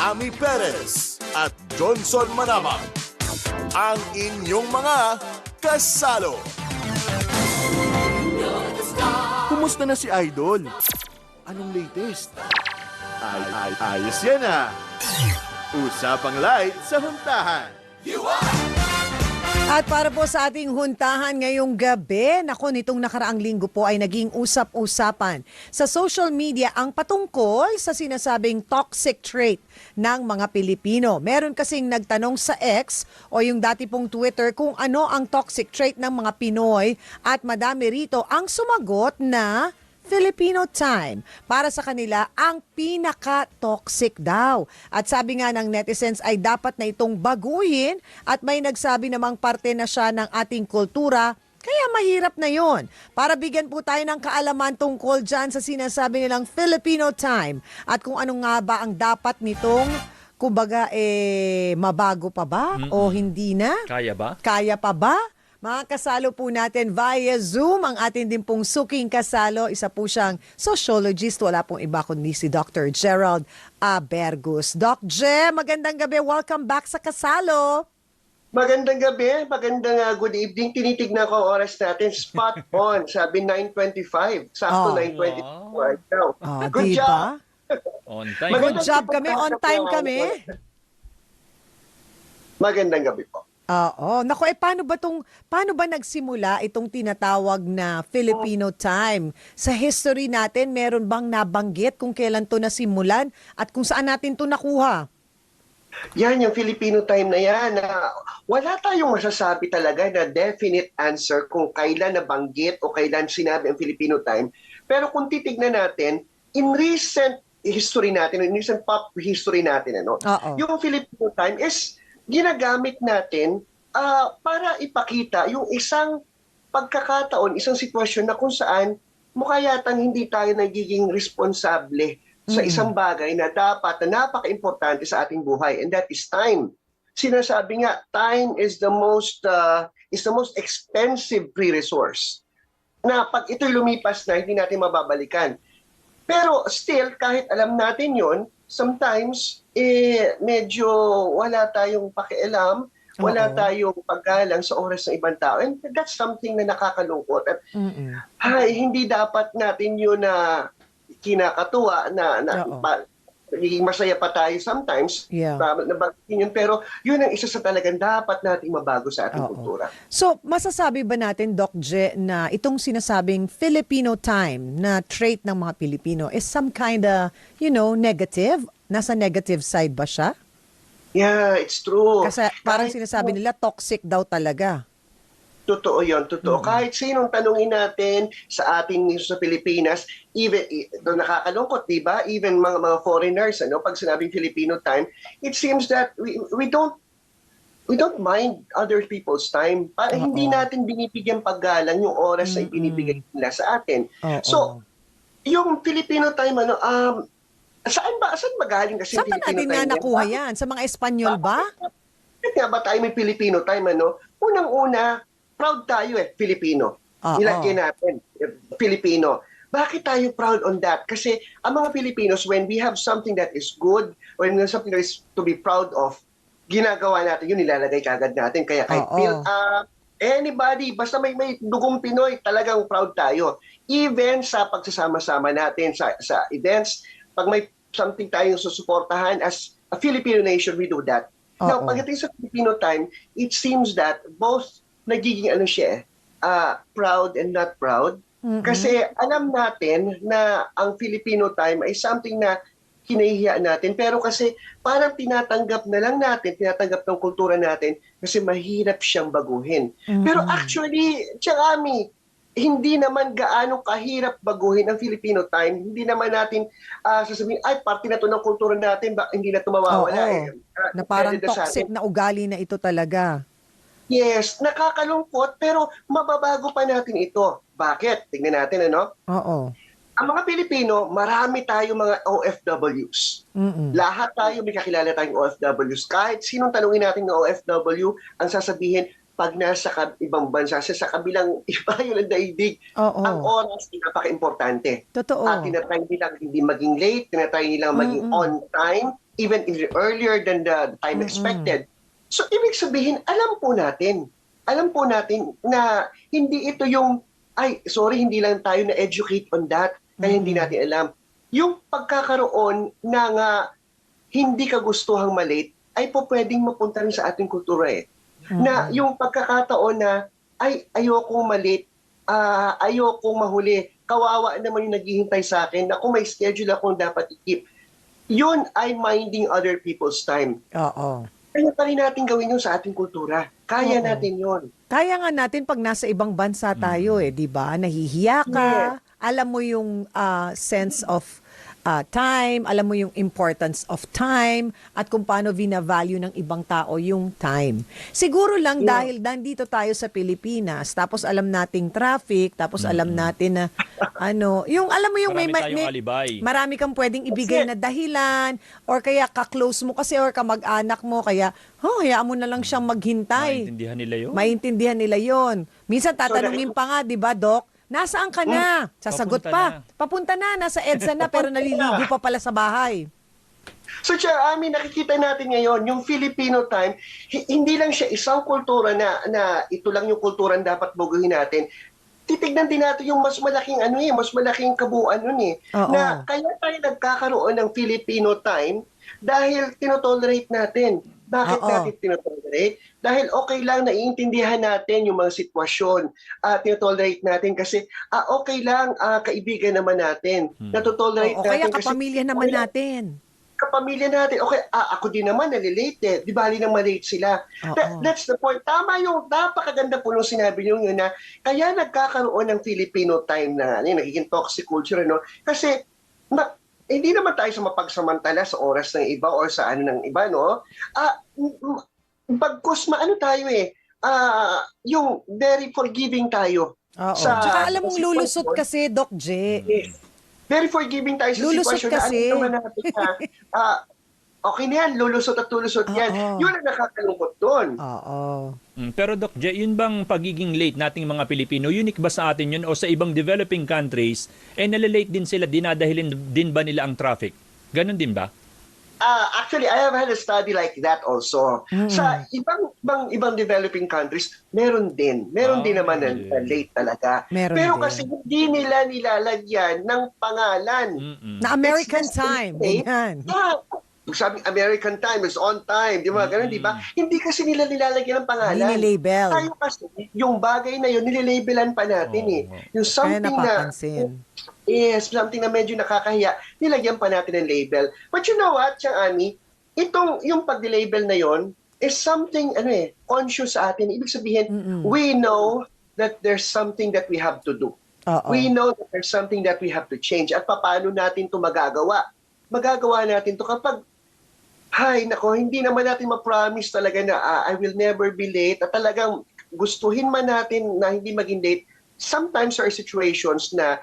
Ami Perez at Johnson Manamang. Ang inyong mga kasalo. Kumusta na si Idol? Anong latest? Ayos yan ah. Usapang light sa huntahan. At para po sa ating huntahan ngayong gabi, nako nitong nakaraang linggo po ay naging usap-usapan sa social media ang patungkol sa sinasabing toxic trait ng mga Pilipino. Meron kasing nagtanong sa X o yung dati pong Twitter kung ano ang toxic trait ng mga Pinoy at madami rito ang sumagot na Filipino time. Para sa kanila, ang pinaka-toxic daw. At sabi nga ng netizens ay dapat na itong baguhin at may nagsabi namang parte na siya ng ating kultura, kaya mahirap na yon. Para bigyan po tayo ng kaalaman tungkol dyan sa sinasabi nilang Filipino time at kung ano nga ba ang dapat nitong kumbaga mabago pa ba o hindi na? Kaya ba? Kaya pa ba? Mga kasalo po natin via Zoom, ang atin din pong suking kasalo. Isa po siyang sociologist. Wala pong iba kundi si Dr. Gerald Abergus. Doc Ge, magandang gabi. Welcome back sa kasalo. Magandang gabi, magandang good evening. Tinitignan ko ang oras natin. Spot on. Sabi 9:25. Sakto 9:25 right now. Good job. On time. Good job kami. On time kami. Magandang gabi po. Oo. Naku, paano ba nagsimula itong tinatawag na Filipino time? Sa history natin, meron bang nabanggit kung kailan to nasimulan at kung saan natin to nakuha? Yan, yung Filipino time na yan. Wala tayong masasabi talaga na definite answer kung kailan nabanggit o kailan sinabi ang Filipino time. Pero kung titignan natin, in recent history natin, in recent pop history natin, yung Filipino time is ginagamit natin para ipakita yung isang pagkakataon, isang sitwasyon na kung saan mukha yatang hindi tayo nagiging responsable sa isang bagay na dapat na napaka-importante sa ating buhay, and that is time. Sinasabi nga, time is the most expensive free resource na pag ito'y lumipas na, hindi natin mababalikan. Pero still, kahit alam natin yon, sometimes medyo wala tayong pakialam, wala tayong paggalang sa oras ng ibang tao. And that's something na nakakalungkot. At hindi dapat natin yun na kinakatuwa na nagiging masaya pa tayo sometimes. Nabanggit yun. Pero yun ang isa sa talagang dapat nating mabago sa ating kultura. So, masasabi ba natin, Doc Je, na itong sinasabing Filipino time na trait ng mga Pilipino is some kind of, negative? Nasa negative side ba siya? Yeah, it's true. Kasi parang sinasabi nila toxic daw talaga. Totoo yun, totoo. Kahit sinong tanungin natin sa ating sa Pilipinas, even nakakalungkot, di ba? Even mga foreigners, pag sinabing Filipino time, it seems that we don't mind other people's time. Hindi natin binibigyan paggalang yung oras na ibinibigay nila sa atin. So, yung Filipino time, saan ba galing kasi Saan Filipino natin time? nga nakuha yan? Sa mga Espanyol ba? Bakit nga ba tayo may Filipino time, Unang-una, proud tayo Filipino. Nilagyan natin, Filipino. Bakit tayo proud on that? Kasi ang mga Filipinos, when we have something that is good, when we have something that is to be proud of, ginagawa natin yun, nilalagay kagad natin. Kaya kahit anybody, basta may dugong Pinoy, talagang proud tayo. Even sa pagsasama-sama natin sa events, pag may something tayong susuportahan as a Filipino nation, we do that. Now, pagdating sa Filipino time, it seems that both nagiging proud and not proud. Kasi alam natin na ang Filipino time ay something na kinahihiya natin. Pero kasi parang tinatanggap na lang natin, tinatanggap ng kultura natin kasi mahirap siyang baguhin. Pero actually, Ami, hindi naman gaano kahirap baguhin ang Filipino time. Hindi naman natin sasabihin, parte na to ng kultura natin, hindi na ito mawawala. Na parang toxic na ugali na ito talaga. Yes, nakakalungkot pero mababago pa natin ito. Bakit? Tingnan natin, Ang mga Pilipino, marami tayong mga OFWs. Lahat tayo, may kakilala tayong OFWs. Kahit sinong tanungin natin ng OFW, ang sasabihin, pag nasa ibang bansa, sa kabilang ibayo ng daigdig, ang oras ay napaka-importante. Totoo. Tinatry nilang hindi maging late, tinatry nilang maging on time, even earlier than the time expected. So ibig sabihin, alam po natin na hindi ito yung, hindi lang tayo na-educate on that, kaya hindi natin alam. Yung pagkakaroon ng hindi kagustuhang malate ay po pwedeng mapunta rin sa ating kultura eh. Na yung pagkakataon na, ayokong malate, ayokong mahuli, kawawa naman yung naghihintay sa akin, na kung may schedule akong dapat i-keep. Yun ay minding other people's time. Oo. Kaya pa rin natin gawin yun sa ating kultura. Kaya natin yun. Kaya nga natin pag nasa ibang bansa tayo di ba? Nahihiya ka, alam mo yung sense of time, alam mo yung importance of time, at kung paano vina-value ng ibang tao yung time. Siguro lang dahil nandito tayo sa Pilipinas, tapos alam nating traffic, tapos alam natin na yung alam mo yung Marami tayong alibay. marami kang pwedeng ibigay na dahilan, or kaya ka-close mo kasi, or kamag-anak mo, kaya hayaan mo na lang siyang maghintay. Maintindihan nila yun. Maintindihan nila yon. Minsan tatanungin pa nga, di ba, Doc? Nasaan ka na? Sasagot pa. Papunta na, nasa EDSA na, pero naliligo pa pala sa bahay. So, Ami, nakikita natin ngayon, yung Filipino time, hindi lang siya isang kultura na ito lang yung kultura na dapat baguhin natin. Titignan din natin yung mas malaking mas malaking kabuuan nun eh. Na kaya tayo nagkakaroon ng Filipino time dahil tinotolerate natin. Bakit natin tinotolerate? Dahil okay lang, naiintindihan natin yung mga sitwasyon. Tinotolerate natin kasi okay lang, kaibigan naman natin. Natotolerate natin kaya kasi kapamilya naman natin. Kapamilya natin. Okay, ako din naman nalilate eh. Di bali nang malate sila. That's the point. Tama yung napakaganda po nung sinabi niyo yun na kaya nagkakaroon ng Filipino time na nagiging toxic culture, no? Kasi hindi naman tayo sa mapagsamantala sa oras ng iba or sa ng iba, no? Bagkus tayo eh. Yung very forgiving tayo. Tsaka alam mong lulusot kasi, Doc J. Very forgiving tayo sa Lulusot sitwasyon kasi. na naman natin na okay na yan, lulusot at lulusot yan. Yun ang nakakalungkot doon. Pero Doc J, yun bang pagiging late nating mga Pilipino, unique ba sa atin yun o sa ibang developing countries, nalalate din sila, dinadahilin din ba nila ang traffic? Ganon din ba? Actually, I have had a study like that also. Sa ibang developing countries, meron din. Meron din naman na late talaga. Pero kasi hindi nila nilalagyan ng pangalan. Na American time. Sabi American time is on time, di ba? Ganun, di ba? Hindi kasi nila nilalagyan ng pangalan. Nililabel. Tayo kasi, yung bagay na yun, nililabelan pa natin eh. Yung something na yes, something na medyo nakakahiya, nilagyan pa natin ng label. But you know what, Ami, yung pag-label na yon is something, conscious sa atin. Ibig sabihin, we know that there's something that we have to do. We know that there's something that we have to change. At paano natin ito magagawa? Magagawa natin ito kapag hindi naman natin ma-promise talaga na I will never be late at talagang gustuhin man natin na hindi maging late. Sometimes there are situations na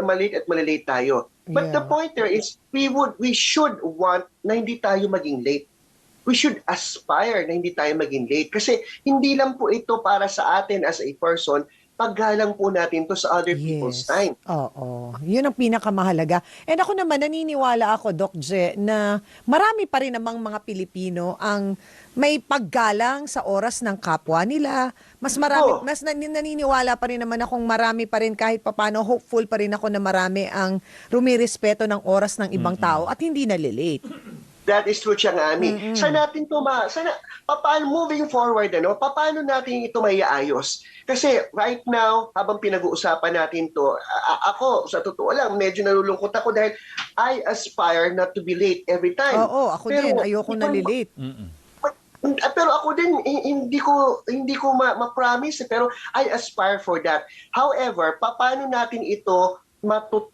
malate at malilate tayo. But the point there is we should want na hindi tayo maging late. We should aspire na hindi tayo maging late kasi hindi lang po ito para sa atin as a person, paggalang po natin to sa other people's time. Yun ang pinakamahalaga. And ako naman, naniniwala ako, Doc J, na marami pa rin namang mga Pilipino ang may paggalang sa oras ng kapwa nila. Mas naniniwala pa rin naman akong marami pa rin kahit papano, hopeful pa rin ako na marami ang rumirespeto ng oras ng ibang tao at hindi nalilate. That is true, Ami. Sana natin paano moving forward, paano natin ito maiaayos? Kasi right now, habang pinag-uusapan natin to, ako, sa totoo lang, medyo nalulungkot ako dahil I aspire not to be late every time. Ako din. Ayoko nalilate. Pero ako din, hindi ko ma-promise, pero I aspire for that. However, paano natin ito,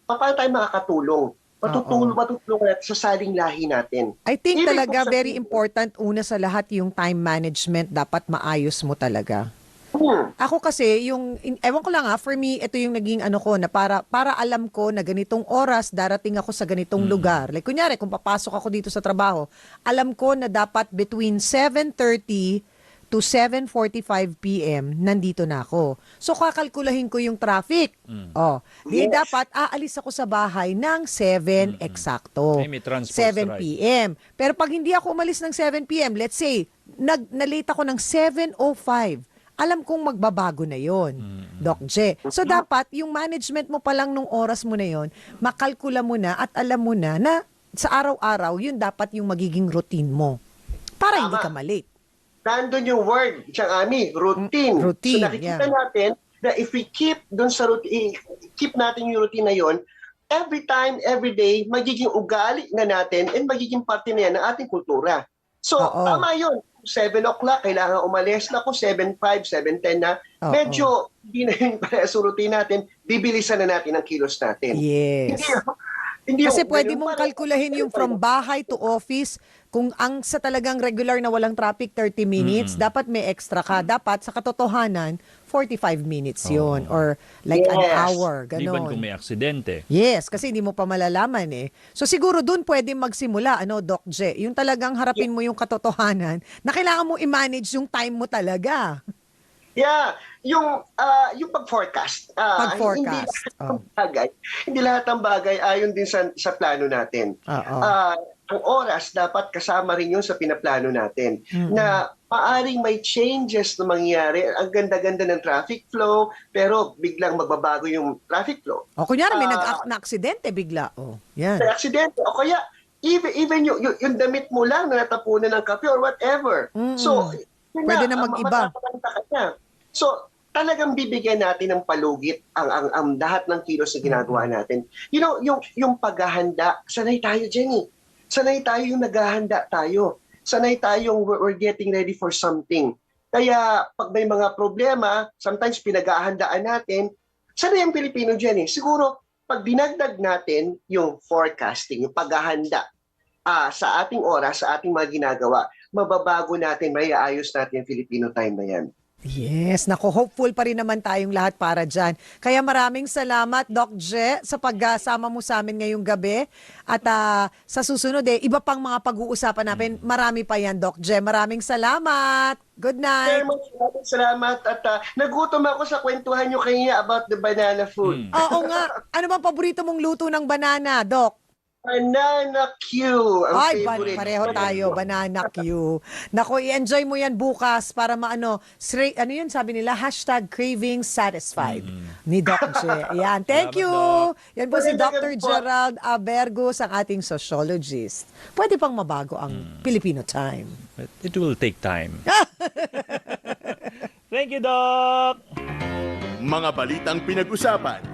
paano tayo makakatulong? Matutulong natin sa saling lahi natin. I think talaga very important una sa lahat yung time management. Dapat maayos mo talaga. Ako kasi, ewan ko lang for me, ito yung naging ko na para alam ko na ganitong oras darating ako sa ganitong lugar. Like kunyari, kung papasok ako dito sa trabaho, alam ko na dapat between 7:30 to 7:45 p.m., nandito na ako. So, kakalkulahin ko yung traffic. Oh, di Yes. dapat aalis ako sa bahay ng 7 eksakto. Ay, may transport 7 strike. p.m. Pero pag hindi ako umalis ng 7 p.m., let's say, na-late ako ng 7:05, alam kong magbabago na yon, Doc J. So, dapat yung management mo pa lang nung oras mo na yon, makalkula mo na at alam mo na sa araw-araw, yun dapat yung magiging routine mo. Para hindi Tama. ka malate. Nandun yung word, siyang Ami, routine. Routine, So nakikita yeah. natin na if we keep dun sa routine, keep natin yung routine na yon, every time, every day, magiging ugali na natin and magiging parte na yan ng ating kultura. So, Oo. tama yun. 7 o'clock, kailangan umalis na ako, 7:05, 7:10 na. Oo. Medyo, hindi na yun para sa routine natin, bibilisan na natin ang kilos natin. Yes. Hindi Kasi yung- pwede ganun mong pa rin. kalkulahin yung from bahay to office. Kung ang sa talagang regular na walang traffic, 30 minutes, dapat may extra ka. Dapat sa katotohanan, 45 minutes yun. Or like an Yes. hour. Liban kung Ganon. may aksidente. Yes, kasi hindi mo pa malalaman eh. So siguro dun pwede magsimula, Doc J. Yung talagang harapin mo yung katotohanan na kailangan mo i-manage yung time mo talaga. Yeah, yung pag-forecast. Pag-forecast. Hindi lahat ng bagay ayon din sa plano natin. Oo. Ang oras dapat kasama rin yun sa pinaplano natin. Na maaring may changes na mangyayari. Ang ganda-ganda ng traffic flow, pero biglang magbabago yung traffic flow. O kunyari may na-aksidente bigla. O, yan. May aksidente. O kaya, even yung damit mo lang na natapunan ng kape or whatever. So, yun Pwede na mag-iba. matatalanta ka na. So, talagang bibigyan natin ng palugit ang lahat ng kilos na ginagawa natin. You know, yung paghahanda, sanay tayo dyan eh. Sanay tayo yung naghahanda tayo. Sanay tayong we're getting ready for something. Kaya pag may mga problema, sometimes pinaghahandaan natin, sanay ang Pilipino dyan eh. Siguro, pag dinagdag natin yung forecasting, yung paghahanda sa ating oras, sa ating mga ginagawa, mababago natin, may ayos natin yung Filipino time na yan. Yes, nako, hopeful pa rin naman tayong lahat para dyan. Kaya maraming salamat, Doc J, sa pagsama mo sa amin ngayong gabi. At sa susunod, iba pang mga pag-uusapan natin. Marami pa yan, Doc J. Maraming salamat. Good night. Maraming salamat. At nagutom ako sa kwentuhan nyo kanina about the banana food. Oo nga. Ano bang paborito mong luto ng banana, Doc? Banana Q. Ang Ay, favorite. pareho tayo, banana Q. Nako, i-enjoy mo yan bukas para ano yun sabi nila, #craving satisfied ni Doc J. Yan, thank Salamat, you. Doc. Yan po si Magandang Dr. gabi po. Gerald Abergus, ang ating sociologist. Pwede pang mabago ang Filipino time. It will take time. Thank you, Doc! Mga balitang pinag-usapan